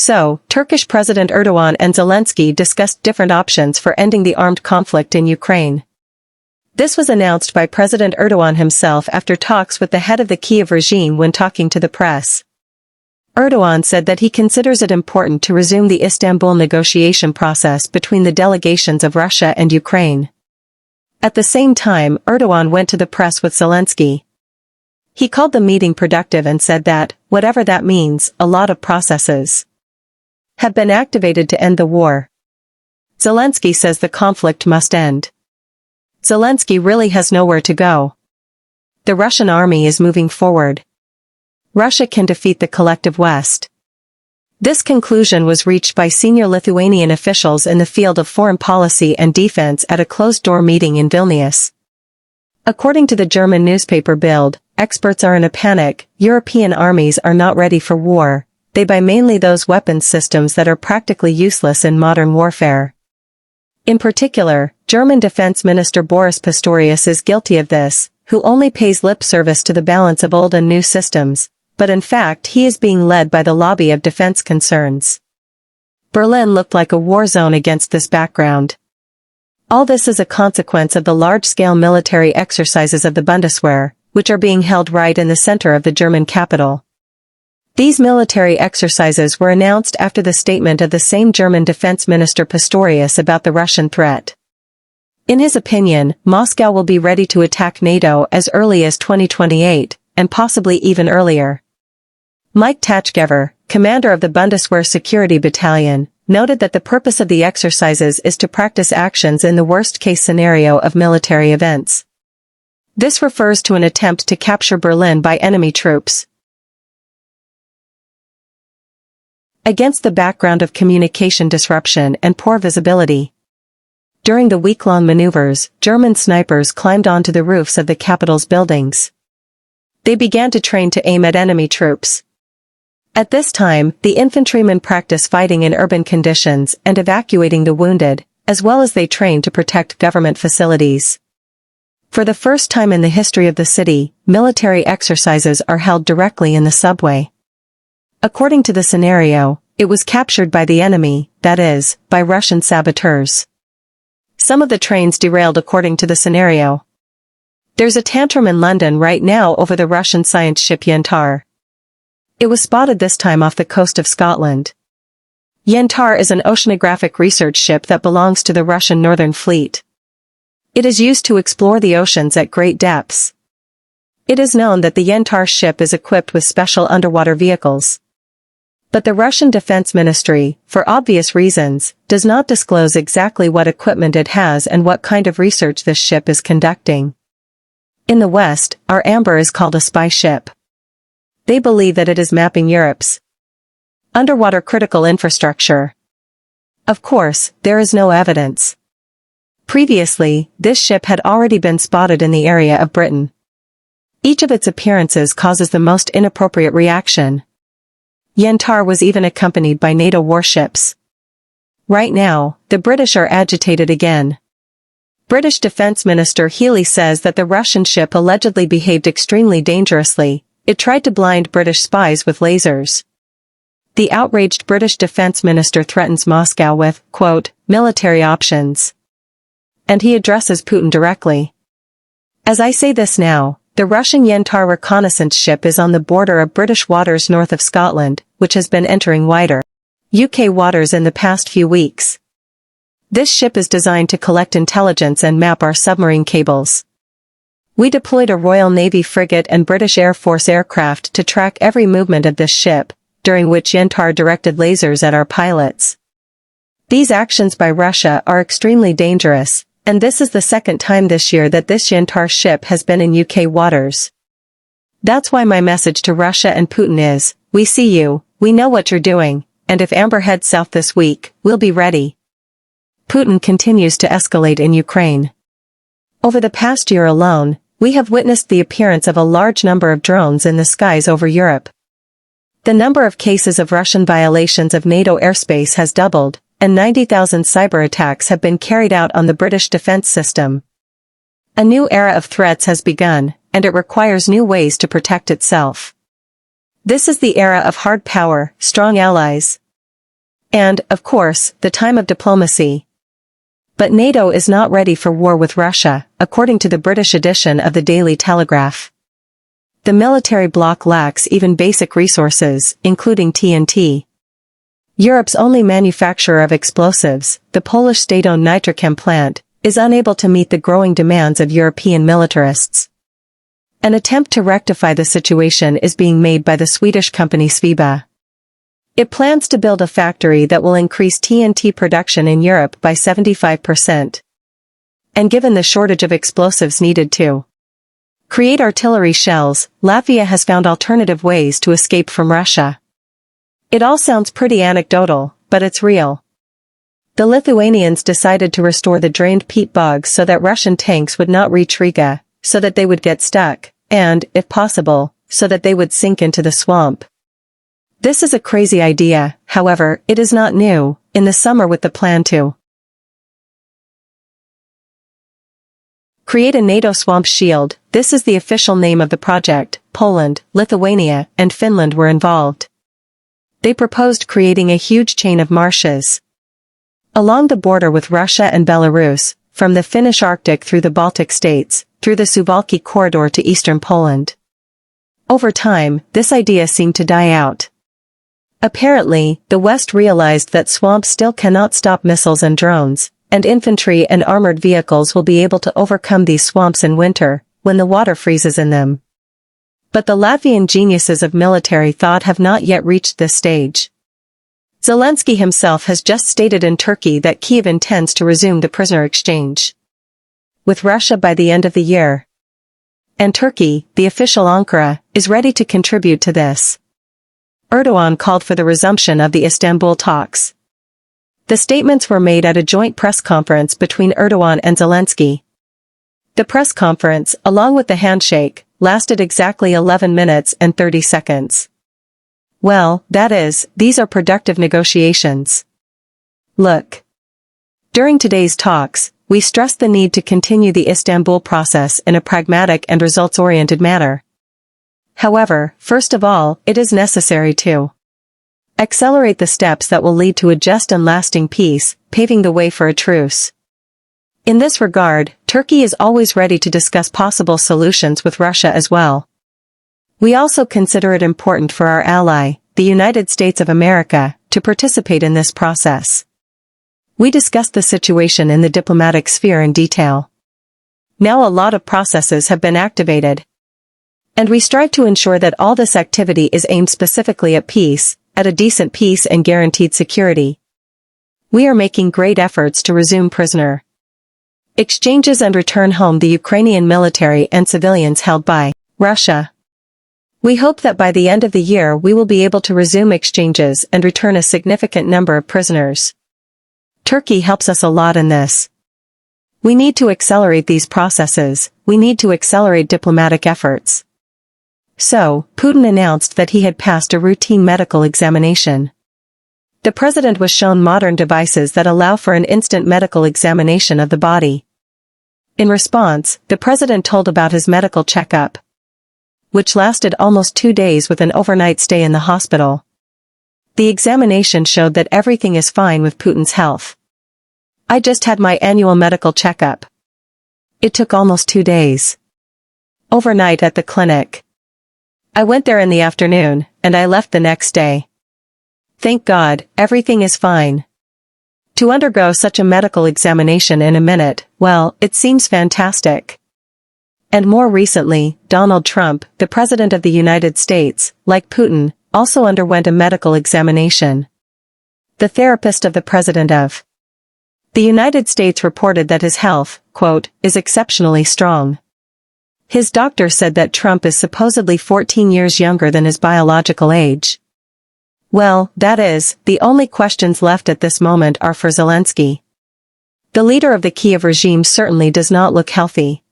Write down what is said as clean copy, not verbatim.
So, Turkish President Erdogan and Zelensky discussed different options for ending the armed conflict in Ukraine. This was announced by President Erdogan himself after talks with the head of the Kyiv regime when talking to the press. Erdogan said that he considers it important to resume the Istanbul negotiation process between the delegations of Russia and Ukraine. At the same time, Erdogan went to the press with Zelensky. He called the meeting productive and said that, whatever that means, a lot of processes have been activated to end the war. Zelensky says the conflict must end. Zelensky really has nowhere to go. The Russian army is moving forward. Russia can defeat the collective West. This conclusion was reached by senior Lithuanian officials in the field of foreign policy and defense at a closed-door meeting in Vilnius. According to the German newspaper Bild, experts are in a panic. European armies are not ready for war. They buy mainly those weapons systems that are practically useless in modern warfare. In particular, German Defense Minister Boris Pistorius is guilty of this, who only pays lip service to the balance of old and new systems, but in fact he is being led by the lobby of defense concerns. Berlin looked like a war zone against this background. All this is a consequence of the large-scale military exercises of the Bundeswehr, which are being held right in the center of the German capital. These military exercises were announced after the statement of the same German Defense Minister Pistorius about the Russian threat. In his opinion, Moscow will be ready to attack NATO as early as 2028, and possibly even earlier. Mike Tachgever, commander of the Bundeswehr Security Battalion, noted that the purpose of the exercises is to practice actions in the worst-case scenario of military events. This refers to an attempt to capture Berlin by enemy troops. Against the background of communication disruption and poor visibility. During the week-long maneuvers, German snipers climbed onto the roofs of the capital's buildings. They began to train to aim at enemy troops. At this time, the infantrymen practice fighting in urban conditions and evacuating the wounded, as well as they train to protect government facilities. For the first time in the history of the city, military exercises are held directly in the subway. According to the scenario, it was captured by the enemy, that is, by Russian saboteurs. Some of the trains derailed according to the scenario. There's a tantrum in London right now over the Russian science ship Yantar. It was spotted this time off the coast of Scotland. Yantar is an oceanographic research ship that belongs to the Russian Northern Fleet. It is used to explore the oceans at great depths. It is known that the Yantar ship is equipped with special underwater vehicles. But the Russian Defense Ministry, for obvious reasons, does not disclose exactly what equipment it has and what kind of research this ship is conducting. In the West, our Amber is called a spy ship. They believe that it is mapping Europe's underwater critical infrastructure. Of course, there is no evidence. Previously, this ship had already been spotted in the area of Britain. Each of its appearances causes the most inappropriate reaction. Yantar was even accompanied by NATO warships. Right now, the British are agitated again. British Defence Minister Healey says that the Russian ship allegedly behaved extremely dangerously. It tried to blind British spies with lasers. The outraged British Defence Minister threatens Moscow with, quote, military options. And he addresses Putin directly. As I say this now, the Russian Yantar reconnaissance ship is on the border of British waters north of Scotland, which has been entering wider UK waters in the past few weeks. This ship is designed to collect intelligence and map our submarine cables. We deployed a Royal Navy frigate and British Air Force aircraft to track every movement of this ship, during which Yantar directed lasers at our pilots. These actions by Russia are extremely dangerous, and this is the second time this year that this Yantar ship has been in UK waters. That's why my message to Russia and Putin is, we see you, we know what you're doing, and if Amber heads south this week, we'll be ready. Putin continues to escalate in Ukraine. Over the past year alone, we have witnessed the appearance of a large number of drones in the skies over Europe. The number of cases of Russian violations of NATO airspace has doubled, and 90,000 cyber attacks have been carried out on the British defense system. A new era of threats has begun, and it requires new ways to protect itself. This is the era of hard power, strong allies. And, of course, the time of diplomacy. But NATO is not ready for war with Russia, according to the British edition of the Daily Telegraph. The military bloc lacks even basic resources, including TNT. Europe's only manufacturer of explosives, the Polish state-owned Nitrochem plant, is unable to meet the growing demands of European militarists. An attempt to rectify the situation is being made by the Swedish company Sviba. It plans to build a factory that will increase TNT production in Europe by 75%. And given the shortage of explosives needed to create artillery shells, Latvia has found alternative ways to escape from Russia. It all sounds pretty anecdotal, but it's real. The Lithuanians decided to restore the drained peat bogs so that Russian tanks would not reach Riga, so that they would get stuck, and, if possible, so that they would sink into the swamp. This is a crazy idea, however, it is not new, in the summer with the plan to create a NATO swamp shield. This is the official name of the project. Poland, Lithuania, and Finland were involved. They proposed creating a huge chain of marshes along the border with Russia and Belarus, from the Finnish Arctic through the Baltic states, through the Suwalki corridor to eastern Poland. Over time, this idea seemed to die out. Apparently, the West realized that swamps still cannot stop missiles and drones, and infantry and armored vehicles will be able to overcome these swamps in winter, when the water freezes in them. But the Latvian geniuses of military thought have not yet reached this stage. Zelensky himself has just stated in Turkey that Kyiv intends to resume the prisoner exchange with Russia by the end of the year. And Turkey, the official Ankara, is ready to contribute to this. Erdogan called for the resumption of the Istanbul talks. The statements were made at a joint press conference between Erdogan and Zelensky. The press conference, along with the handshake, lasted exactly 11 minutes and 30 seconds. Well, that is, these are productive negotiations. Look. During today's talks, we stressed the need to continue the Istanbul process in a pragmatic and results-oriented manner. However, first of all, it is necessary to accelerate the steps that will lead to a just and lasting peace, paving the way for a truce. In this regard, Turkey is always ready to discuss possible solutions with Russia as well. We also consider it important for our ally, the United States of America, to participate in this process. We discussed the situation in the diplomatic sphere in detail. Now a lot of processes have been activated. And we strive to ensure that all this activity is aimed specifically at peace, at a decent peace and guaranteed security. We are making great efforts to resume prisoner exchanges and return home the Ukrainian military and civilians held by Russia. We hope that by the end of the year we will be able to resume exchanges and return a significant number of prisoners. Turkey helps us a lot in this. We need to accelerate these processes, we need to accelerate diplomatic efforts. So, Putin announced that he had passed a routine medical examination. The president was shown modern devices that allow for an instant medical examination of the body. In response, the president told about his medical checkup, which lasted almost 2 days with an overnight stay in the hospital. The examination showed that everything is fine with Putin's health. I just had my annual medical checkup. It took almost 2 days. Overnight at the clinic. I went there in the afternoon, and I left the next day. Thank God, everything is fine. To undergo such a medical examination in a minute, well, it seems fantastic. And more recently, Donald Trump, the President of the United States, like Putin, also underwent a medical examination. The therapist of the President of the United States reported that his health, quote, is exceptionally strong. His doctor said that Trump is supposedly 14 years younger than his biological age. Well, that is, the only questions left at this moment are for Zelensky. The leader of the Kyiv regime certainly does not look healthy.